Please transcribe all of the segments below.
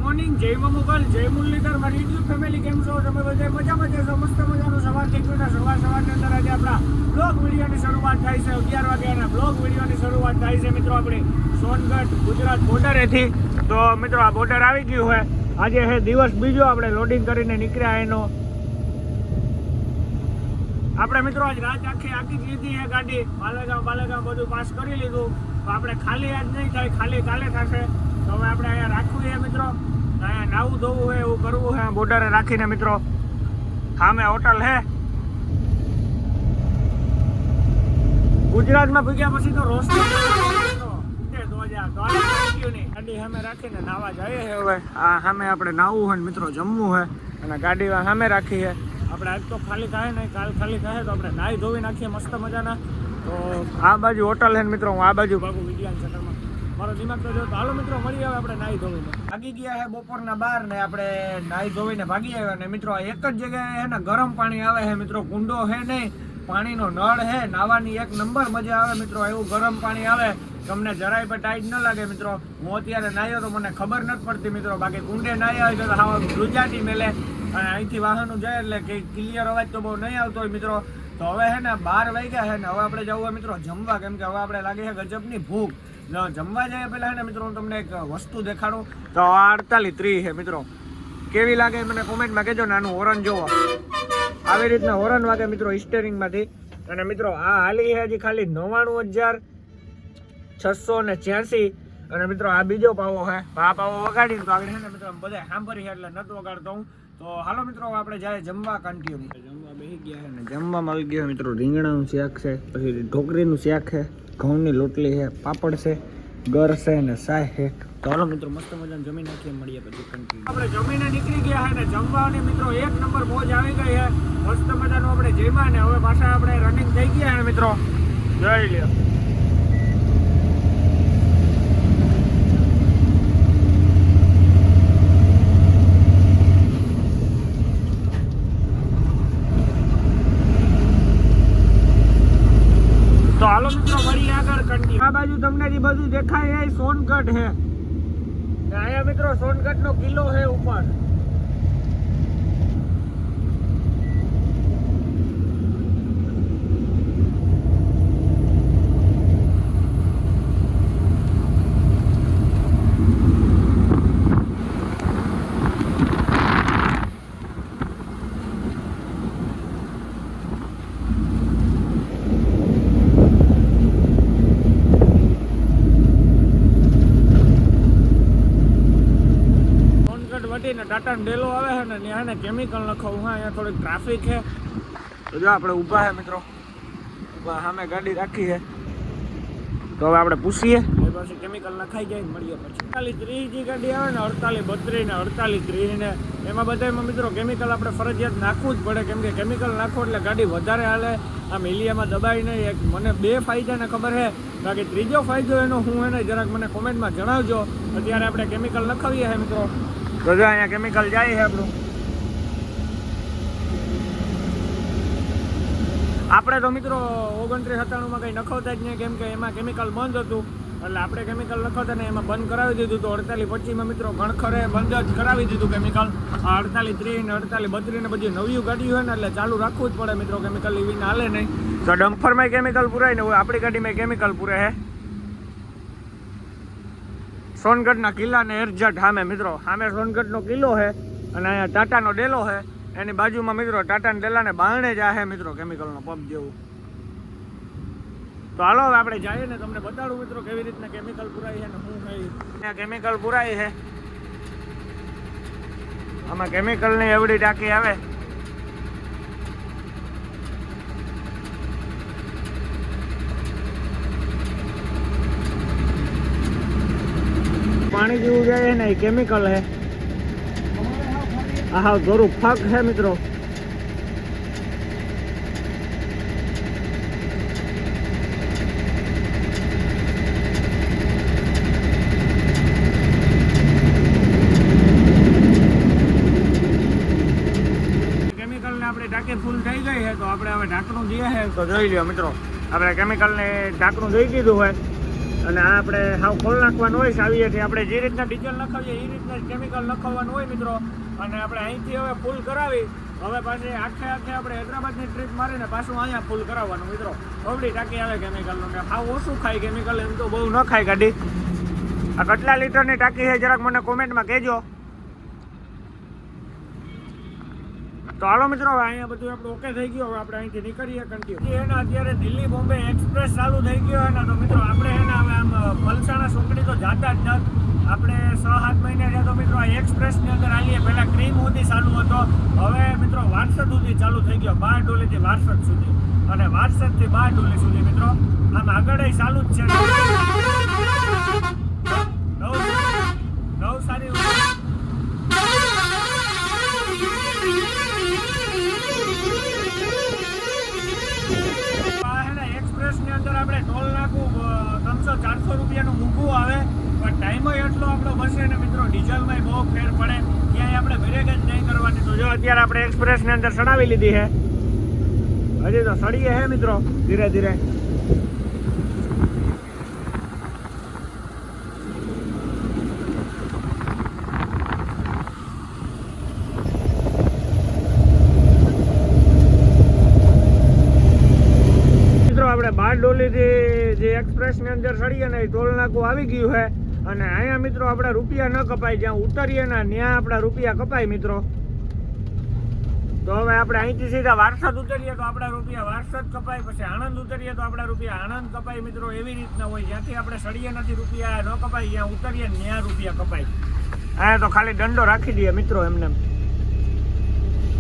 Morning, જય મોગલ, જય મુરલીધર, મારી યુટ્યુબ ફેમિલી કેમ છો? તમે બધા મજામાં જશો? મસ્ત મજાનું સવાર થઈ ગયું. સવારની અંદર આજે આપણા બ્લોગ વિડીયોની શરૂઆત થાય છે. 11 વાગ્યાના બ્લોગ વિડીયોની શરૂઆત થાય છે મિત્રો આપણી સોનગઢ ગુજરાત બોર્ડરેથી. તો મિત્રો આ બોર્ડર આવી ગયું છે. આજે છે દિવસ બીજો, આપણે લોડિંગ કરીને નીકળ્યા એનો. આપણે મિત્રો આજ રાત આખી આખી લીધી છે ગાડી. બાલેગામ બધું પાસ કરી લીધું. તો આપણે ખાલી આજ નહીં થાય, ખાલી કાલે થશે. તો હવે આપણે અહીંયા રાખવું છે મિત્રો. અહીંયા નાવું ધોવું હોય એવું કરવું છે બોર્ડરે રાખીને મિત્રો. સામે હોટલ છે. ગુજરાતમાં ભૂગ્યા પછી તો રોસ્ટર ગાડી સામે રાખીને નાવા જઈએ છે. હવે આ સામે આપણે નાવું હોય ને મિત્રો, જમવું હોય અને ગાડી સામે રાખી છે. આપણે આજ તો ખાલી થાય નહીં, કાલ ખાલી થાય તો આપણે નાહી ધોવી નાખીએ મસ્ત મજાના. તો આ બાજુ હોટલ છે મિત્રો, હું આ બાજુ ભાગું વિજ્ઞાન સેન્ટરમાં. મારો દિમાગ તો જો તો હાલો મિત્રો મળી આવે. આપણે નાહી ધોવીને ભાગી ગયા છે બપોરના 12 ને આપણે નાહી ધોવીને ભાગી આવ્યા. ને મિત્રો એક જ જગ્યાએ છે ને ગરમ પાણી આવે છે મિત્રો. કુંડો છે નહીં, પાણીનો નળ છે. નાવાની એક નંબર મજા આવે મિત્રો. એવું ગરમ પાણી આવે, તમને જરાય પણ ટાઈટ ન લાગે મિત્રો. હું અત્યારે નાહ્યો તો મને ખબર નથી પડતી મિત્રો. બાકી કુંડે નાહ્યા હોય તો હાવ ગુજરાતી મેલે. અને અહીંથી વાહનો જાય એટલે કે ક્લિયર અવાજ તો બહુ નહીં આવતો હોય મિત્રો. તો હવે છે ને 12 વાગ્યા છે ને હવે આપણે જવું હોય મિત્રો જમવા. કેમ કે હવે આપણે લાગે છે ગજબની ભૂખ. જમવા જાય પહેલા છે ને મિત્રો હું તમને એક વસ્તુ દેખાડું. તો 48:30 છે મિત્રો. કેવી લાગે મને કોમેન્ટમાં કહેજો. નાનું હોરન જોવો, આવી રીતના હોરન વાગે મિત્રો સ્ટીયરિંગમાંથી. અને મિત્રો આ હાલી છે હજી ખાલી 99,686. અને મિત્રો આ બીજો પાવો છે. આ પાવો વગાડી તો આગળ છે ને મિત્રો બધા સાંભળી છે એટલે નથી વગાડતો હું. તો હાલો મિત્રો આપણે જાય જમવા કન્ટિન્યુ. જમવા બેસી ગયા છે ને જમવામાં આવી ગયો મિત્રો. રીંગણાનું શાક છે, પછી ઢોકરીનું શાક છે, ઘઉંની રોટલી છે, પાપડ છે, ગર છે ને સાય છે. તો હાલો મિત્રો મસ્ત મજાનું જમી નાખીએ, મળીએ પછી કન્ટિન્યુ. આપણે જમીને નીકળી ગયા છે ને જમવાની મિત્રો એક નંબર મોજ આવી ગઈ છે. મસ્ત મજાનું આપણે જમ્યા ને હવે પાછા આપણે રનિંગ થઈ ગયા છે મિત્રો. જોઈ લ્યો. તો હાલો મિત્રો મળીએ આગળ કન્ટિન્યુ. આ બાજુ તમને જે બધું દેખાય એ સોનગઢ છે. અહીંયા મિત્રો સોનગઢ નો કિલ્લો છે ઉપર. ટાટા ડેલો આવે છે ને ત્યાં ને કેમિકલ નખાવું. હા અહીંયા થોડીક ટ્રાફિક છે. તો જો આપણે ઊભા છે મિત્રો, સામે ગાડી રાખી છે. તો હવે આપણે પૂછીએ પછી કેમિકલ નખાઈ જાય મળીએ પછી. 48:30 ગાડી આવે ને 48:32 ને 48:30 ને એમાં બધામાં મિત્રો કેમિકલ આપણે ફરજિયાત નાખવું જ પડે. કેમ કે કેમિકલ નાખો એટલે ગાડી વધારે હાલે. આમ હિલિયામાં દબાઈ નહીં. એક મને 2 ફાયદાને ખબર છે, બાકી ત્રીજો ફાયદો એનો હું એને જરાક મને કોમેન્ટમાં જણાવજો. અત્યારે આપણે કેમિકલ નખાવીએ છે મિત્રો. તો જો અહીંયા કેમિકલ જાય છે આપણું. આપણે તો મિત્રો 29-97 કંઈ નખાવતા જ નહીં. કેમ કે એમાં કેમિકલ બંધ હતું એટલે આપણે કેમિકલ નખાવતા ને એમાં બંધ કરાવી દીધું. તો 48-25 મિત્રો ઘણખરે બંધ જ કરાવી દીધું કેમિકલ. 48:30 ને 48:32 ને બધી નવી ગાડી હોય ને એટલે ચાલુ રાખવું જ પડે મિત્રો. કેમિકલ એવી હાલે નહીં. તો ડમ્ફરમાં કેમિકલ પુરાય ને હોય, આપણી ગાડીમાં કેમિકલ પૂરે છે. સોનગઢના કિલ્લાને એરજટ સામે મિત્રો. સામે સોનગઢનો કિલ્લો છે અને અહીંયા ટાટાનો ડેલો છે. એની બાજુમાં મિત્રો ટાટાના ડેલાને બારણે જ છે મિત્રો કેમિકલનો પંપ જેવું. તો હાલો હવે આપણે જઈએ ને તમને બતાડું મિત્રો કેવી રીતના કેમિકલ પુરાય છે ને શું અહીંયા કેમિકલ પુરાય છે. આમાં કેમિકલની એવડી ટાંકી આવે. પાણી જેવું જાય ને એ કેમિકલ છે. હા થોડું ફક છે મિત્રો. કેમિકલને આપણે ટાંકી ફૂલ થઈ ગઈ છે તો આપણે હવે ઢાંકણું દઈએ છે. તો જોઈ લ્યો મિત્રો, આપણે કેમિકલને ઢાંકણું દઈ દીધું હોય. અને આ આપણે હાવ ખોલ નાખવાનું હોય ચાવીએથી. આપણે જે રીતના ડીઝલ નખાવીએ એ રીતના કેમિકલ નખાવવાનું હોય મિત્રો. અને આપણે અહીંથી હવે ફૂલ કરાવી, હવે પાછી આખે આપણે હૈદરાબાદની ટ્રીપ મારીને પાછું અહીંયા ફૂલ કરાવવાનું મિત્રો. અવડી ટાંકી આવે કેમિકલનું, ને હાવ ઓછું ખાય કેમિકલ, એમ તો બહુ ન ખાય ગાડી. આ કેટલા લીટરની ટાંકી છે જરાક મને કોમેન્ટમાં કહેજો. તો હાલો મિત્રો, હવે અહીંયા બધું આપણું ઓકે થઈ ગયું. હવે આપણે અહીંથી નીકળીએ કન્ટિન્યુ. એના અત્યારે દિલ્હી બોમ્બે એક્સપ્રેસ ચાલુ થઈ ગયો એના. તો મિત્રો આપણે એના હવે આમ પલસાણા સોકડી તો જાતા જ નથી. આપણે 6-7 મહિને રહ્યા તો મિત્રો આ એક્સપ્રેસની અંદર આવીએ. પહેલાં ક્રીમ સુધી ચાલુ હતો, હવે મિત્રો વારસદ સુધી ચાલુ થઈ ગયો. 12 ડોલીથી વારસદ સુધી અને વારસદથી 12 ડોલી સુધી મિત્રો આમ આગળ ચાલુ જ છે. નવસારી એક્સપ્રેસની અંદર આપણે ટોલ નાખવું 300-400 રૂપિયાનું મૂકવું આવે, પણ ટાઈમ એટલો આપણો બસે ને મિત્રો ડીઝલમાં બહુ ફેર પડે. ક્યાંય આપણે બ્રેક જ નહીં કરવાની. તો જો અત્યારે આપણે એક્સપ્રેસની અંદર સડાવી લીધી છે, હજી તો સડીએ હે મિત્રો ધીરે ધીરે. આપણે 12 ડોલીથી જે એક્સપ્રેસની અંદર ચડીએ ને એ ટોલ નાકું આવી ગયું છે. અને અહીંયા મિત્રો આપણા રૂપિયા ન કપાય, જ્યાં ઉતરીએ ને ત્યાં આપણા રૂપિયા કપાય મિત્રો. તો હવે આપણે અહીંથી સીધા વારસદ ઉતરીએ તો આપણા રૂપિયા વારસદ કપાય, પછી આણંદ ઉતરીએ તો આપણા રૂપિયા આણંદ કપાય મિત્રો. એવી રીતના હોય, જ્યાંથી આપણે ચડીએ નથી રૂપિયા ન કપાય, જ્યાં ઉતરીએ ને ત્યાં રૂપિયા કપાય. અહીંયા તો ખાલી દંડો રાખી દઈએ મિત્રો એમને.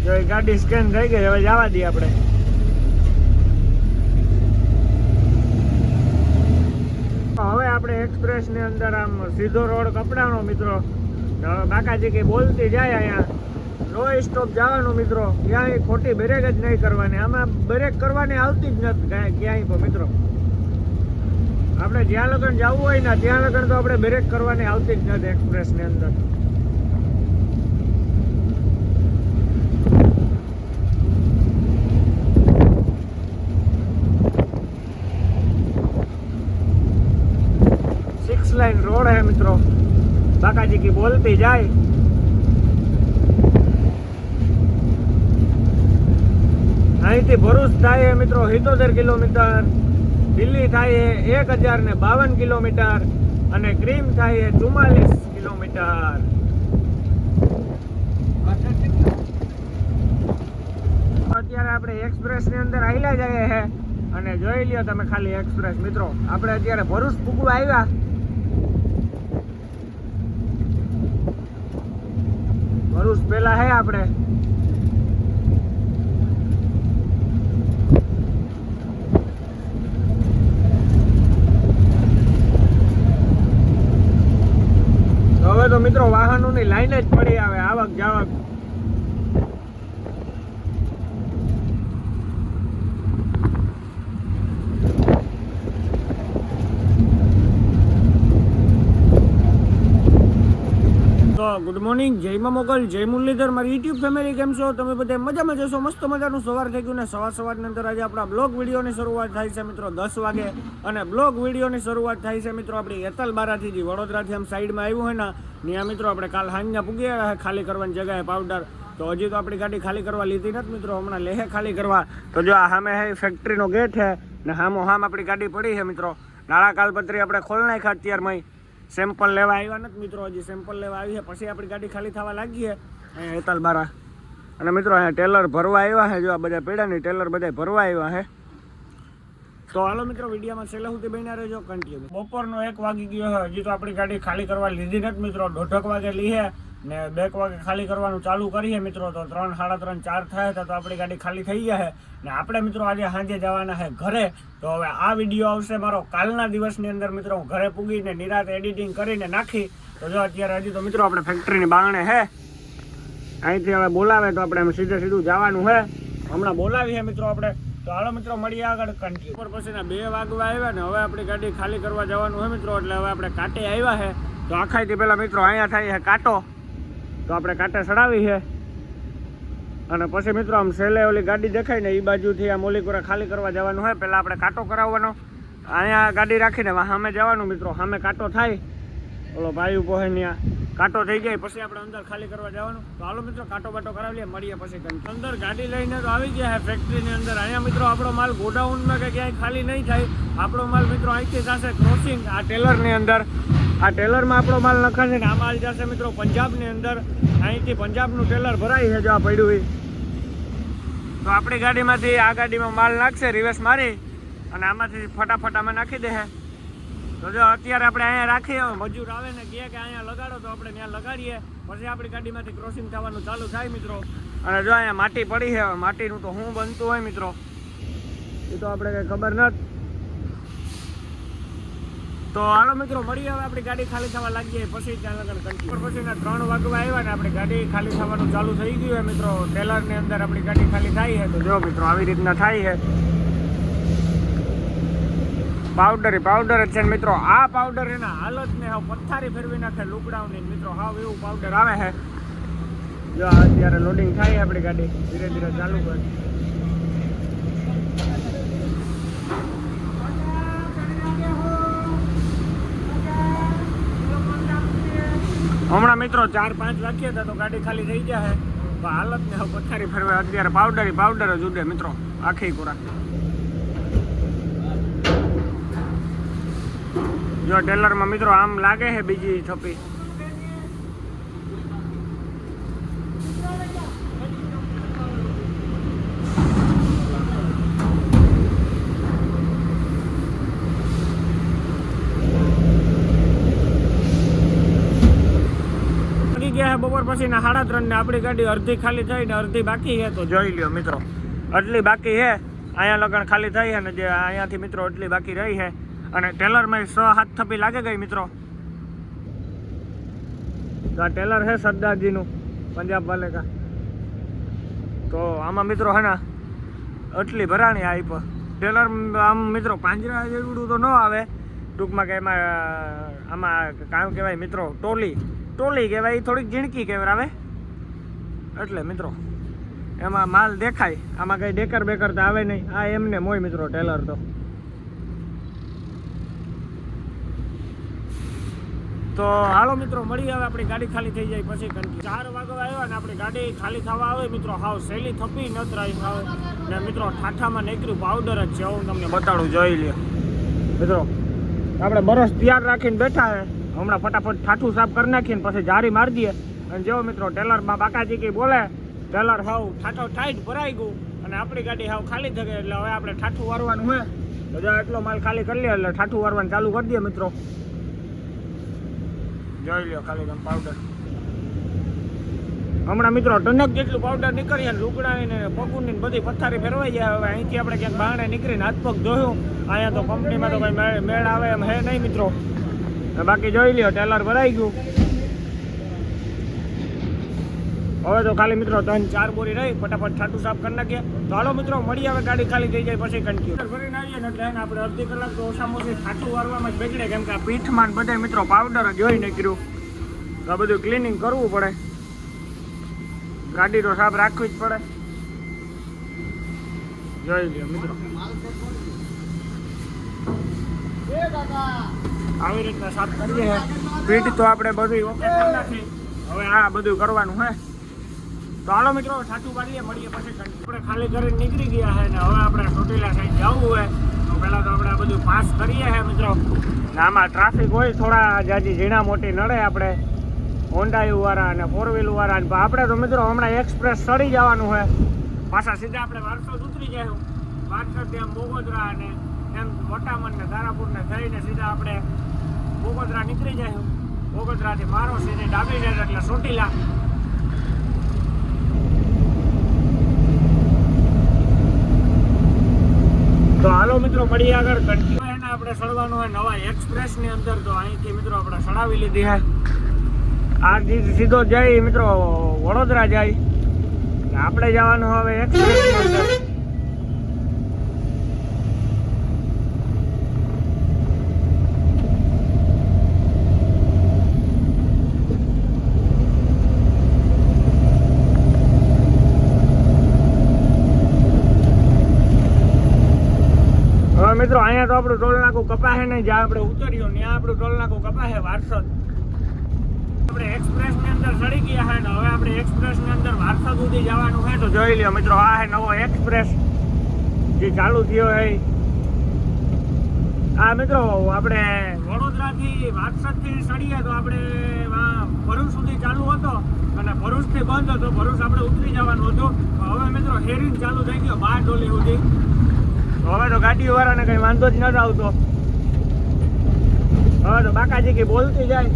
જો એ ગાડી સ્કેન થઈ ગઈ, હવે જવા દઈએ આપણે. હવે આપણે એક્સપ્રેસ ની અંદર આમ સીધો રોડ કપડાનો મિત્રો. બાકાજી કઈ બોલતી જાય, અહીંયા નો સ્ટોપ જવાનું મિત્રો. ક્યાંય ખોટી બ્રેક જ નહીં કરવાની, આમાં બ્રેક કરવાની આવતી જ નથી ક્યાંય પણ મિત્રો. આપણે જ્યાં લગન જવું હોય ને ત્યાં લગન તો આપણે બ્રેક કરવાની આવતી જ નથી એક્સપ્રેસ ની અંદર. लाइन रोड है मित्रों, बाकाजी की बोलती जाए. અહીંથી ભરૂચ થાય મિત્રો 77 કિલોમીટર, દિલ્હી થાય 1052 કિલોમીટર અને ક્રીમ થાય 44 કિલોમીટર. અત્યારે આપણે એક્સપ્રેસ ની અંદર આવેલા જઈએ છે અને જોઈ લ્યો તમે ખાલી એક્સપ્રેસ મિત્રો. આપણે અત્યારે ભરૂચ પૂગવા આવ્યા. ભરૂચ પેલા હે આપણે. હવે તો મિત્રો વાહનોની લાઈન જ પડી આવે, આવક જાવક. ગુડ મોર્નિંગ, જય મા મોગલ, જય મુરલીધર, મારી યુટ્યુબ ફેમિલી. કેમ છો તમે બધા? મજામાં જશો. મસ્ત મજાનું સવાર થઈ ગયું ને સવારની અંદર આજે આપણા બ્લોગ વિડીયોની શરૂઆત થાય છે મિત્રો 10 વાગે. અને બ્લોગ વિડીયોની શરૂઆત થાય છે મિત્રો આપણી એતલબારાથી, જે વડોદરાથી આમ સાઈડમાં આવ્યું હોય ને ત્યાં મિત્રો આપણે કાલ સાંજના પૂગી આવ્યા છે ખાલી કરવાની જગ્યાએ પાવડર. તો હજી તો આપણી ગાડી ખાલી કરવા લીધી નથી મિત્રો, હમણાં લેહે ખાલી કરવા. તો જો આ સામે હે ફેક્ટરીનો ગેટ છે ને સામ આપણી ગાડી પડી છે મિત્રો. નાળા કાલપત્રી આપણે ખોલ નાખ્યા અત્યારમાં. સેમ્પલ લેવા આવ્યા નથી મિત્રો, હજી સેમ્પલ લેવા આવી છે પછી આપણી ગાડી ખાલી થવા લાગી છે અહીંયા એતલબારા. અને મિત્રો અહીંયા ટેલર ભરવા આવ્યા છે, જો આ બધા પેડાની ટેલર બધા ભરવા આવ્યા છે. તો હાલો મિત્રો વિડીયોમાં છેલ્લે સુધી બન્યા રહેજો કન્ટિન્યુ. બપોરનો 1 વાગી ગયો છે, હજી તો આપણી ગાડી ખાલી કરવા લીધી નથી મિત્રો. 1:30 વાગે લીધે ને 2 વાગે ખાલી કરવાનું ચાલુ કરીએ મિત્રો. તો 3, 3:30, 4 થાય તો આપણી ગાડી ખાલી થઈ જાય ને આપણે મિત્રો આજે સાંજે જવાના છે ઘરે. તો હવે આ વિડીયો આવશે મારો કાલના દિવસની અંદર મિત્રો. હું ઘરે પૂગીને નિરાત એડિટિંગ કરીને નાખી. તો જો અત્યારે હજી તો મિત્રો આપણે ફેક્ટરીની બાંગણે છે, અહીંથી હવે બોલાવે તો આપણે સીધું જવાનું છે. હમણાં બોલાવી છે મિત્રો આપણે. તો હાલો મિત્રો મળીએ આગળ કન્ટિન્યુ. પર પછીના 2 વાગવા આવ્યા ને હવે આપણી ગાડી ખાલી કરવા જવાનું છે મિત્રો. એટલે હવે આપણે કાંટે આવ્યા છે. તો આખાઈથી પહેલાં મિત્રો અહીંયા થાય છે કાંટો, તો આપણે કાંટે ચડાવી છે. અને પછી મિત્રો આમ છેલ્લે ઓલી ગાડી દેખાય ને એ બાજુથી આ મોલીપુરા ખાલી કરવા જવાનું હોય. પહેલાં આપણે કાંટો કરાવવાનો, અહીંયા ગાડી રાખીને સામે જવાનું મિત્રો. સામે કાંટો થાય, ઓલો ભાઈ ઉભો હોય ત્યાં કાંટો થઈ જાય પછી આપણે અંદર ખાલી કરવા જવાનું. તો હાલો મિત્રો કાંટો બાટો કરાવી લઈએ, મળીએ પછી કંઈ. અંદર ગાડી લઈને તો આવી ગયા છે ફેક્ટરીની અંદર. અહીંયા મિત્રો આપણો માલ ગોડાઉનમાં કે ક્યાંય ખાલી નહીં થાય. આપણો માલ મિત્રો અહીંથી થશે ક્રોસિંગ આ ટેલરની અંદર. આ ટેલરમાં આપણો માલ નખાશે ને આ માલ જશે મિત્રો પંજાબની અંદર. અહીંથી પંજાબનું ટેલર ભરાય છે જો આ પડ્યું હોય. તો આપણી ગાડીમાંથી આ ગાડીમાં માલ નાખશે રિવર્સ મારી અને આમાંથી ફટાફટ આમાં નાખી દે. તો જો અત્યારે આપણે અહીંયા રાખીએ, મજૂર આવે ને કહે કે અહીંયા લગાડો તો આપણે ત્યાં લગાડીએ, પછી આપણી ગાડીમાંથી ક્રોસિંગ થવાનું ચાલુ થાય મિત્રો. અને જો અહીંયા માટી પડી છે, માટીનું તો શું બનતું હોય મિત્રો એ તો આપણે કંઈ ખબર નથી. તો હાલો મિત્રો મળીએ, હવે આપણી ગાડી ખાલી થવા લાગીએ પછી ત્યાં લગન કંટ્રોલ. પછીના 3 વાગવા આવ્યા ને આપણી ગાડી ખાલી થવાનું ચાલુ થઈ ગયું છે મિત્રો. ટેલરની અંદર આપણી ગાડી ખાલી થાય છે. તો જો મિત્રો આવી રીતના થાય છે. પાવડર જ છે મિત્રો. આ પાવડર એના હાલત ને હાવ પથ્થારી ફેરવી નાખે લુકડાઉની મિત્રો. હાવ એવું પાવડર આવે છે. જો અત્યારે લોડિંગ થાય આપણી ગાડી ધીરે ધીરે ચાલુ કરે. હમણાં મિત્રો 4-5 વાગ્યા હતા તો ગાડી ખાલી થઈ ગયા છે. તો હાલત ને હાવ પથ્થારી ફેરવે. અત્યારે પાવડર જ ઉડે મિત્રો આખી પૂરા. જો ટેલરમાં મિત્રો આમ લાગે છે બીજી થપ્પી. ગયા બપોર પછીના 3:30 ને આપણી ગાડી અડધી ખાલી થઈ ને અડધી બાકી છે. તો જોઈ લ્યો મિત્રો આટલી બાકી છે. અહીંયા લગણ ખાલી થઈ છે ને જે અહીંયાથી મિત્રો આટલી બાકી રહી છે. અને ટેલરમાં 6-7 થપ્પી લાગે ગઈ મિત્રો. તો આ ટેલર છે સરદારજીનું પંજાબ વાલે કા. તો આમાં મિત્રો હે ને આટલી ભરાણી આવી પર ટેલર આમ મિત્રો પાંજરા જેવડું તો ન આવે ટૂંકમાં કે એમાં આમાં કામ કહેવાય મિત્રો ટોલી કહેવાય. થોડીક ઝીણકી કહેવાય એટલે મિત્રો એમાં માલ દેખાય. આમાં કંઈ ડેકર બેકર તો આવે નહીં. આ એમને મોય મિત્રો ટેલર તો હાલો મિત્રો મળીએ, હવે આપણી ગાડી ખાલી થઈ જાય પછી કંટી. 4 વાગવા આવ્યા ને આપણી ગાડી ખાલી થવા આવે મિત્રો. હાવ સહેલી થપી નથી રહી આવે ને મિત્રો. ઠાઠામાં નીકળ્યું પાવડર જ છે. હું તમને બતાડું જોઈ લે મિત્રો. આપણે બરસ તૈયાર રાખીને બેઠા છે. હમણાં ફટાફટ ઠાઠું સાફ કરી નાખીને પછી જારી મારી દઈએ. અને જેવો મિત્રો ટેલરમાં બાકાજી કંઈ બોલે ટેલર હાવ ઠાઠો ટાઈટ ભરાઈ ગયું અને આપણી ગાડી હાવ ખાલી થઈ ગઈ. એટલે હવે આપણે ઠાઠું વારવાનું હોય તો જો એટલો માલ ખાલી કરી લે એટલે ઠાઠું વારવાનું ચાલુ કરી દઈએ મિત્રો. જોઈ લો ખાલી ગમ પાવડર. હમણાં મિત્રો ટનક જેટલું પાવડર નીકળીએ ને લુગડાની પગુની બધી પથ્થારી ફેરવાઈ જાય. હવે અહીંથી આપણે ક્યાંક બહાર નીકળીને હાથ પગ ધોયું. અહીંયા તો કંપનીમાં તો કંઈ મેળ આવે એમ હે નહીં મિત્રો. બાકી જોઈ લ્યો ટેલર ભરાઈ ગયું. હવે તો ખાલી મિત્રો 3-4 બોરી રહી. ફટાફટ ઠાઠું સાફ કરી નાખીએ. તો હાલો મિત્રો મળીએ, હવે ગાડી ખાલી થઈ જાય પછી કન્ટિન્યુ ભરીને આવીએ ને એટલે આપણે અડધી કલાક તો ઓછામાં ઓછી ઠાઠું વારવામાં જ બગડે. કેમ કે આ પીઠમાં બધે મિત્રો પાવડર જ જોઈ નીકળ્યું. તો આ બધું ક્લિનિંગ કરવું પડે. ગાડી તો સાફ રાખવી જ પડે. જોઈ લ્યો મિત્રો આવી રીતના સાફ કરીએ. પીઠ તો આપણે બધું ઓકે કરી નાખી. હવે આ બધું કરવાનું હે. તો હાલો મિત્રો ઠાઠું વાળીએ, મળીએ પછી. આપણે ખાલી કરીને નીકળી ગયા છે ને હવે આપણે ચોટીલા સાઈડ જવું હોય તો પહેલાં તો આપણે આ બધું પાસ કરીએ છે મિત્રો. ને આમાં ટ્રાફિક હોય થોડા જાજી ઝીણા મોટી નડે. આપણે હોન્ડાયુવાળા અને 4-વ્હીલવાળા ને આપણે તો મિત્રો હમણાં એક્સપ્રેસ ચડી જવાનું હોય. પાછા સીધા આપણે વારસોદ ઉતરી જાય. વારસોદથી એમ બોગોદરા અને એમ વટામણ ને ધારાપુર ને થઈને સીધા આપણે બોગોદરા નીકળી જાય. બોગોદરાથી મારો સીધી ડાબી જાય એટલે ચોટીલા. તો હાલો મિત્રો મળીએ આગળ. કન્ટિન્યુ એને આપણે ચડવાનું હોય નવા એક્સપ્રેસની અંદર. તો અહીંથી મિત્રો આપણે ચડાવી લીધી છે. આ સીધો જાય મિત્રો વડોદરા જાય. આપણે જવાનું હવે એક્સપ્રેસની અંદર. મિત્રો અહીંયા તો આપણું ટોલ નાકું કપાહે નહીં, જ્યાં આપણે ઉતર્યું ત્યાં આપણું ટોલ નાકું કપાહે વારસદ. આપણે એક્સપ્રેસ ની અંદર ચડી ગયા છે ને હવે આપણે એક્સપ્રેસ ની અંદર વારસદ સુધી જવાનું છે. તો જોઈ લ્યો મિત્રો, આ છે નવો એક્સપ્રેસ જે ચાલુ થયો છે. આ મિત્રો આપણે વડોદરા થી વારસદ થી ચડીએ તો આપણે ભરૂચ સુધી ચાલુ હતો અને ભરૂચ થી બંધ હતો. ભરૂચ આપણે ઉતરી જવાનું હતું. હવે મિત્રો હેરીન ચાલુ થઈ ગયો બારડોલી સુધી. હવે તો ગાડી વાળાને કઈ વાંધો જ નથી આવતો. હવે તો બાકાજી કઈ બોલતી જાય.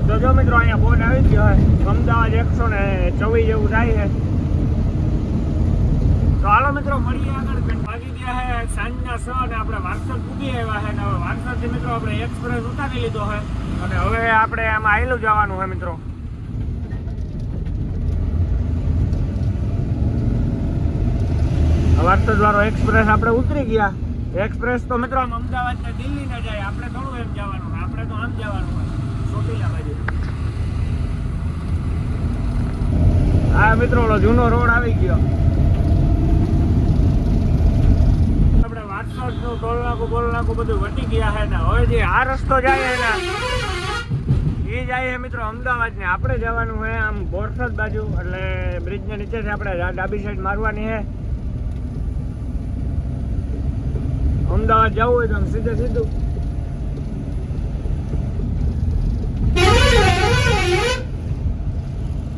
તો જો મિત્રો અહીંયા બોર્ડ આવી ગયો હોય અમદાવાદ 124 જેવું થાય છે. તો હાલો મિત્રો મળીએ આગળ. વાગી ગયા છે સાંજના 6 અને આપણે વારસદ પૂગી આવ્યા છે. હવે વારસદથી મિત્રો આપણે એક્સપ્રેસ ઉતારી લીધો છે અને હવે આપણે આમાં આયલું જવાનું છે મિત્રો. વારસદ વાળો એક્સપ્રેસ આપણે ઉતરી ગયા. એક્સપ્રેસ તો મિત્રો આમ અમદાવાદ ને દિલ્હી ને જાય, આપણે થોડું એમ જવાનું, આપણે તો આમ જવાનું હોય ચોટીલા બાજુ. હા મિત્રો ઓલો જૂનો રોડ આવી ગયો. આપણે વારસદ નું ટોલ નાકું બધું વટી ગયા છે ને હવે જે આ રસ્તો જાય ને એ જાય છે મિત્રો અમદાવાદ ને. આપણે જવાનું છે આમ બોરસદ બાજુ, એટલે બ્રિજ ને નીચેથી આપણે ડાબી સાઈડ મારવાની છે. અમદાવાદ જવું હોય તો આમ સીધે સીધું.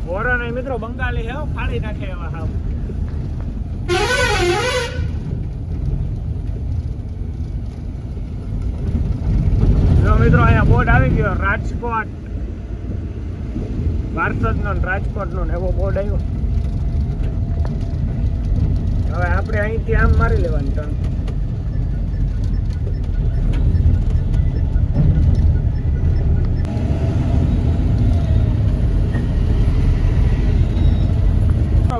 બોરા નહીં મિત્રો, બંગાળી હે, ફાડી નાખે એવા હાવ. જો મિત્રો અહીંયા બોર્ડ આવી ગયો રાજકોટ, વારસદ નો રાજકોટ નો એવો બોર્ડ આવ્યો. હવે આપણે અહીંથી આમ મારી લેવાની ટર્ન.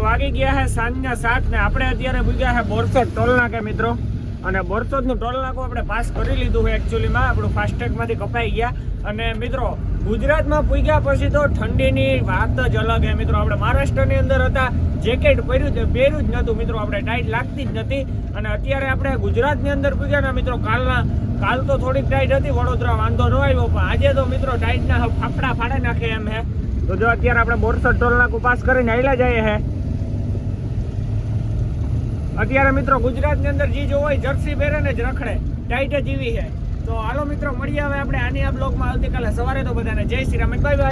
વાગી ગયા છે સાંજના 7 ને આપણે અત્યારે પૂગ્યા છે બોરસદ ટોલ નાકે મિત્રો. અને બોરસદ નું ટોલ નાકું આપણે પાસ કરી લીધું છે. એકચ્યુઅલીમાં આપણું ફાસ્ટેગ માંથી કપાઈ ગયા. અને મિત્રો ગુજરાતમાં પૂગ્યા પછી તો ઠંડીની વાત જ અલગ છે મિત્રો. આપણે મહારાષ્ટ્રની અંદર હતા, જેકેટ પહેર્યું જ નહોતું મિત્રો, આપણે ટાઈટ લાગતી જ નથી. અને અત્યારે આપણે ગુજરાતની અંદર પૂગ્યા ને મિત્રો, કાલ તો થોડીક ટાઈટ હતી, વડોદરા વાંધો ન આવ્યો, પણ આજે તો મિત્રો ટાઈટના ફાફડા ફાડી નાખે એમ છે. તો જો અત્યારે આપણે બોરસદ ટોલ નાકું પાસ કરીને આયલા જઈએ છે. અત્યારે મિત્રો ગુજરાતની અંદર જે જો હોય જર્સી પહેરે ને જ રખડે, ટાઈટ જ એવી છે. તો હાલો મિત્રો મળીએ હવે આપણે આની આ બ્લોગમાં આવતીકાલે સવારે. તો બધાને જય શ્રી રામ, બાય બાય.